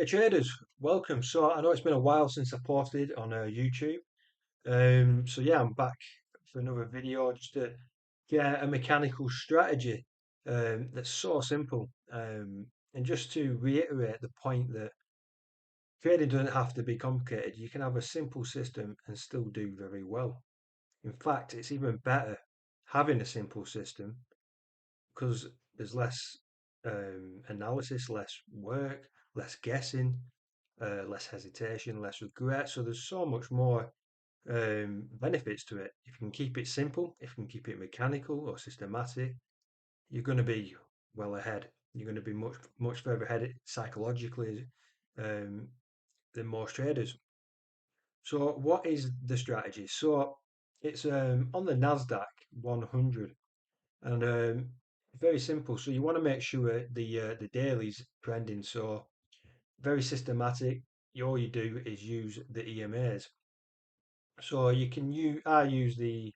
Hey traders, welcome. So I know it's been a while since I posted on YouTube. So yeah, I'm back for another video just to get a mechanical strategy that's so simple. And just to reiterate the point that trading doesn't have to be complicated. You can have a simple system and still do very well. In fact, it's even better having a simple system because there's less analysis, less work, less guessing, less hesitation, less regret. So there's so much more benefits to it. If you can keep it simple, if you can keep it mechanical or systematic, you're going to be well ahead. You're going to be much further ahead psychologically um, than most traders. So what is the strategy? So it's on the Nasdaq 100. And very simple. So you want to make sure the daily's trending. So very systematic. All you do is use the EMAs. So you can use I use the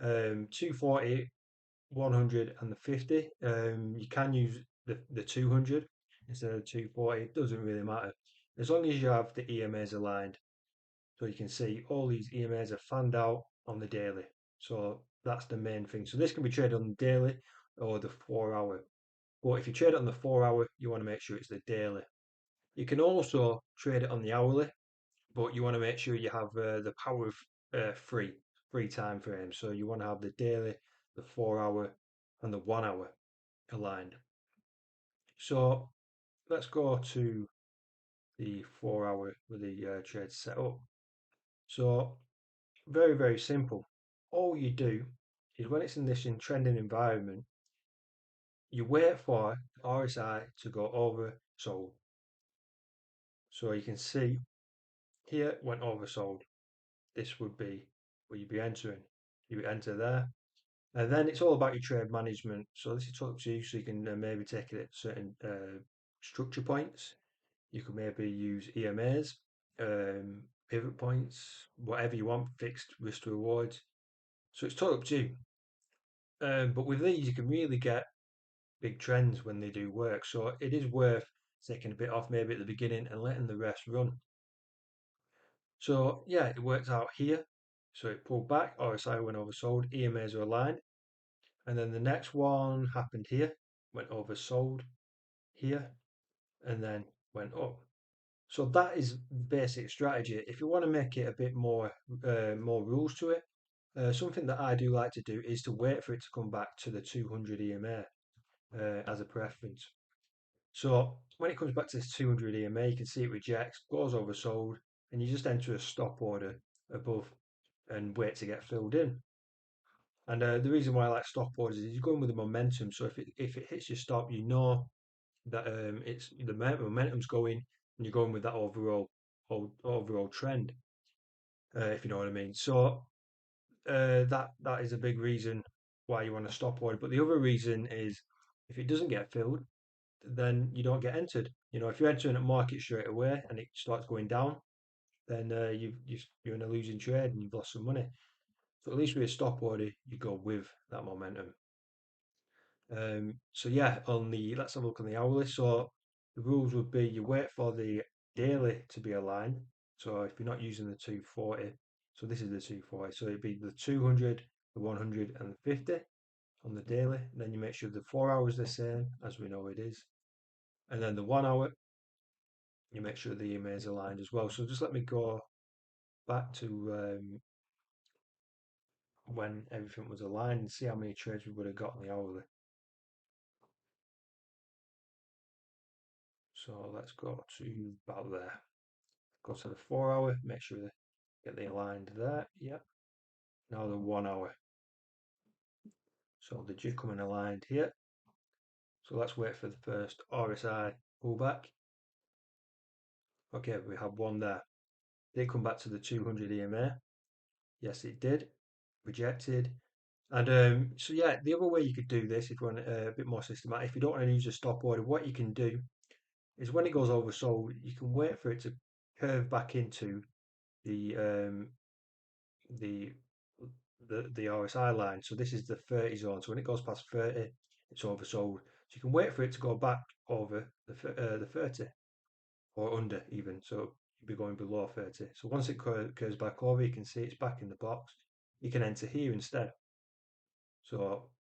240, 100, and the 50. You can use the 200 instead of 240. It doesn't really matter as long as you have the EMAs aligned. So you can see all these EMAs are fanned out on the daily. So that's the main thing. So this can be traded on the daily or the 4 hour. But if you trade it on the 4 hour, you want to make sure it's the daily. You can also trade it on the hourly, but you want to make sure you have the power of free time frame. So you want to have the daily, the 4 hour, and the 1 hour aligned. So let's go to the 4 hour with the trade set up. So very simple. All you do is when it's in this trending environment, you wait for RSI to go over sold. So you can see here went oversold. This would be where you'd be entering. You would enter there. And then it's all about your trade management. So this is up to you. So you can maybe take it at certain structure points. You could maybe use EMAs, pivot points, whatever you want, fixed risk to rewards. So it's totally up to you. But with these, you can really get big trends when they do work. So it is worth taking a bit off maybe at the beginning and letting the rest run. So yeah, it worked out here. So it pulled back, RSI went oversold, EMAs are aligned. And then the next one happened here, went oversold here, and then went up. So that is basic strategy. If you want to make it a bit more rules to it, something that I do like to do is to wait for it to come back to the 200 EMA as a preference. So when it comes back to this 200 EMA, you can see it rejects, goes oversold, and you just enter a stop order above and wait to get filled in. And the reason why I like stop orders is you're going with the momentum. So if it hits your stop, you know that it's the momentum's going, and you're going with that overall trend. If you know what I mean. So that is a big reason why you want to stop order. But the other reason is if it doesn't get filled, then you don't get entered. You know, if you're entering a market straight away and it starts going down, then you're in a losing trade and you've lost some money. So at least with a stop order, you go with that momentum. So yeah, let's have a look on the hourly. So the rules would be you wait for the daily to be aligned. So if you're not using the 240, so this is the 240. So it'd be the 200, the 100, and the 50 on the daily. Then you make sure the 4 hours the same as we know it is, and then the 1 hour you make sure the EMA is aligned as well. So just let me go back to when everything was aligned and see how many trades we would have got on the hourly. So let's go to about there. Go to the 4 hour, make sure they get the aligned there. Yep. Now the 1 hour. So they just come in aligned here. So let's wait for the first RSI pullback. Okay, we have one there. Did it come back to the 200 EMA? Yes, it did. Rejected. And so yeah, the other way you could do this, if you want a bit more systematic, if you don't want to use a stop order, what you can do is when it goes oversold, you can wait for it to curve back into the um, the the RSI line. So this is the 30 zone. So when it goes past 30, it's oversold. So you can wait for it to go back over the 30. or under even. So you'd be going below 30. So once it curves back over, you can see it's back in the box. You can enter here instead. So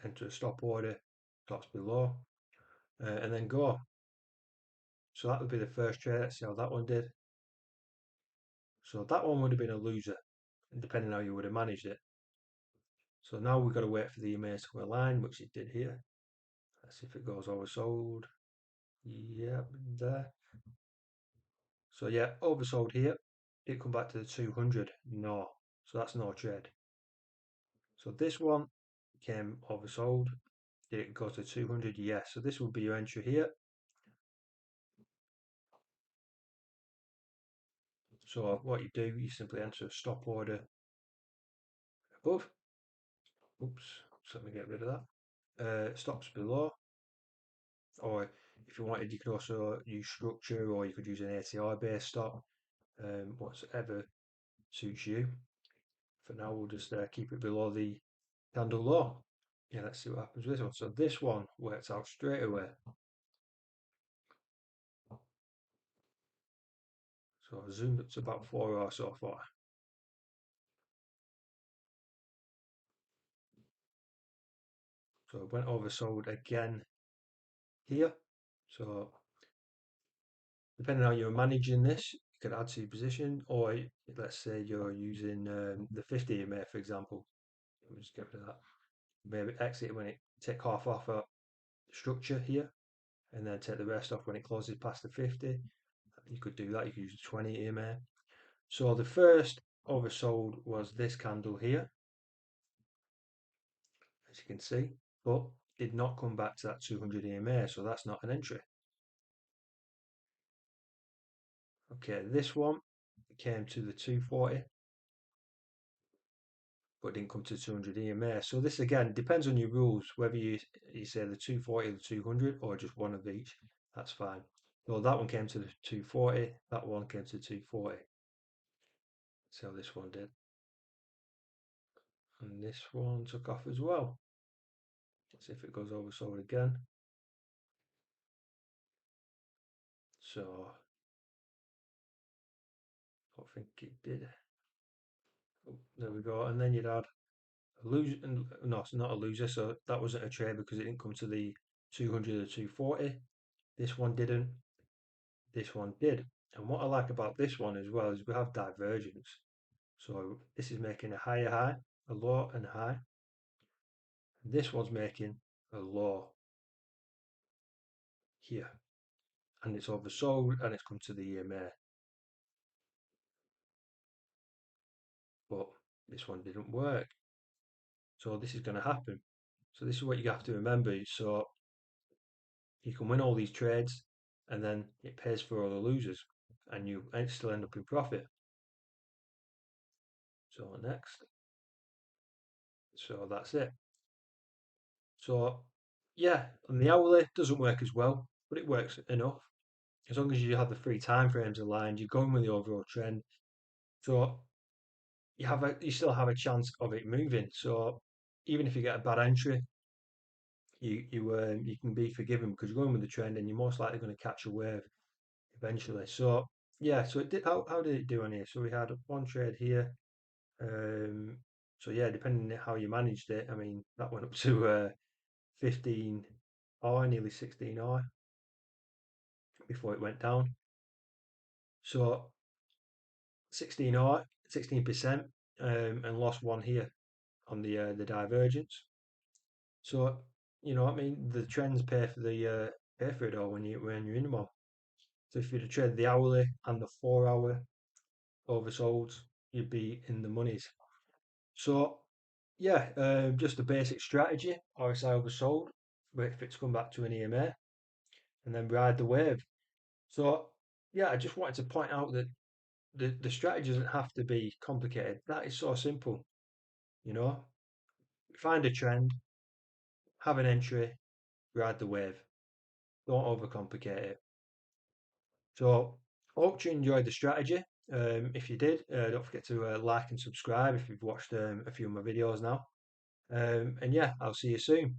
enter a stop order, stops below, and then go. So that would be the first trade. Let's see how that one did. So that one would have been a loser, depending how you would have managed it. So now we've got to wait for the EMAs to align, which it did here. Let's see if it goes oversold. Yep, there. So yeah, oversold here. It come back to the 200. No. So that's no trade. So this one came oversold. Did it go to 200? Yes. So this would be your entry here. So what you do, you simply enter a stop order above. Oops. So let me get rid of that. Stops below. Or if you wanted, you could also use structure, or you could use an ATI based stop. Whatever suits you. For now, we'll just keep it below the candle low. Yeah, let's see what happens with this one. So this one works out straight away. So I zoomed up to about 4 hours so far. So it went oversold again here. So depending on how you're managing this, you could add to your position, or let's say you're using the 50 EMA, for example. Let me just get rid of that. Maybe exit when it take half off a structure here, and then take the rest off when it closes past the 50. You could do that. You could use 20 EMA. So the first oversold was this candle here, as you can see, but did not come back to that 200 EMA, so that's not an entry. Okay, this one came to the 240, but didn't come to 200 EMA. So this again depends on your rules, whether you say the 240 or the 200 or just one of each. That's fine. So that one came to the 240, that one came to 240. So this one did. And this one took off as well. Let's see if it goes oversold again. So I think it did. Oh, there we go. And then you'd add a loser. No, it's not a loser. So that wasn't a trade because it didn't come to the 200 or 240. This one didn't. This one did. And what I like about this one as well is we have divergence. So this is making a higher high, a low and a high. This one's making a low here. And it's oversold and it's come to the EMA. But this one didn't work. So this is going to happen. So this is what you have to remember. So you can win all these trades and then it pays for all the losers and you still end up in profit. So next. So that's it. So yeah, and the hourly doesn't work as well, but it works enough. As long as you have the three time frames aligned, you're going with the overall trend. So you still have a chance of it moving. So even if you get a bad entry, you can be forgiven because you're going with the trend and you're most likely going to catch a wave eventually. So yeah, so it did. How did it do on here? So we had one trade here. Um, so yeah, depending on how you managed it, I mean that went up to 15 nearly 16 before it went down. So 16%, and lost one here on the divergence. So you know, I mean, the trends pay for it all when you're in one. So if you'd trade the hourly and the 4 hour oversold, you'd be in the monies. So yeah, just a basic strategy. RSI oversold, wait for it to come back to an EMA, and then ride the wave. So yeah, I just wanted to point out that the strategy doesn't have to be complicated. That is so simple. You know, find a trend, have an entry, ride the wave. Don't overcomplicate it. So I hope you enjoyed the strategy. If you did, don't forget to like and subscribe if you've watched a few of my videos now. And yeah, I'll see you soon.